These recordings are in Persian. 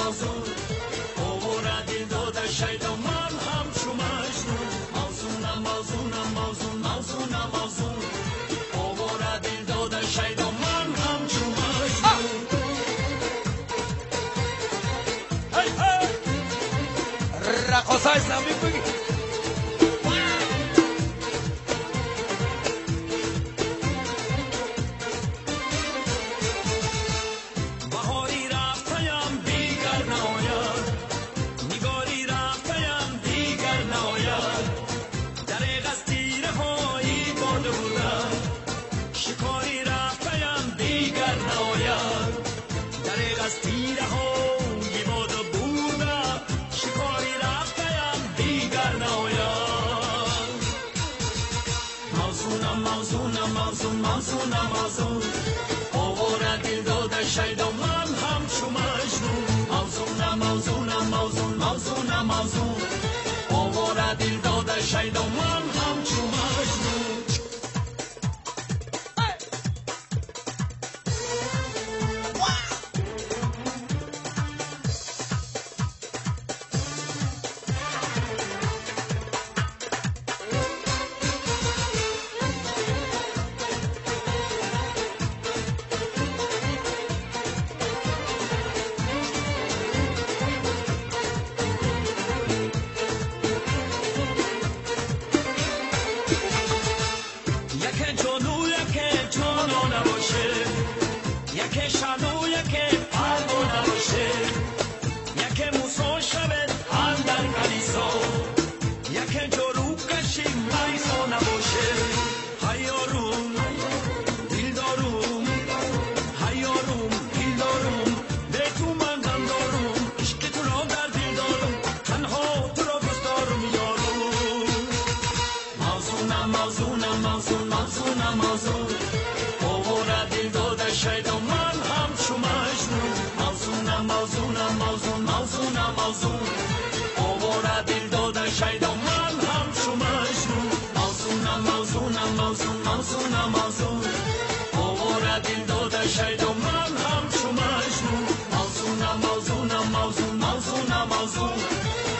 موزون اوورا دل داده شیدا من همچو مجنون موزونم موزونم موزون موزونم موزون اوورا دل داده شیدا من همچو مجنون رقاصه اسلامی بگی بهاری رفتیم دیگر ناید نگاری رفتیم دیگر ناید دریغ از تیره هایی برده بودم شکاری رفتیم دیگر ناید دریغ از تیره هایی برده بودم شکاری رفتیم دیگر ناید موزونم موزونم موزون موزونم موزون اوورا دل داده شیدا من همچو مجنون موزونم موزونم موزون موزونم موزون اوورا دل داده شیدا من همچو مجنون یک جانو یک جانا نباشه یک شانو یک پروا نباشه یک موسا شود اندر کلیسا یک جارو کشیم لیسا نباشه هیاروم دلداروم هیاروم دلداروم به تو من غم دارم عشق تو را در دل دارم تنها تو را دوست دارم یارو موزونم موزونم موزون موزونم موزون اوورا دل داده شیدا من همچو مجنون موزونم موزونم موزون موزونم موزون اوورا دل داده شیدا من همچو مجنون موزونم موزونم موزون موزونم موزون اوورا دل داده شیدا من همچو مجنون موزونم موزونم موزون موزونم موزون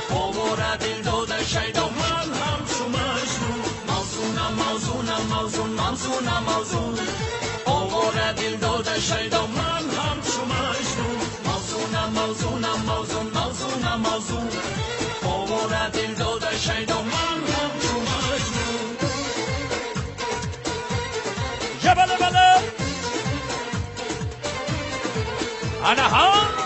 اوورا دل داده شیدا من همچو مجنون موزونم موزونم موزون موزونم موزون اوورا دل داده شیدا من همچو مجنون موزونم موزونم موزون موزونم موزون اوورا دل داده شیدا من همچو مجنون یا بله بله انا ها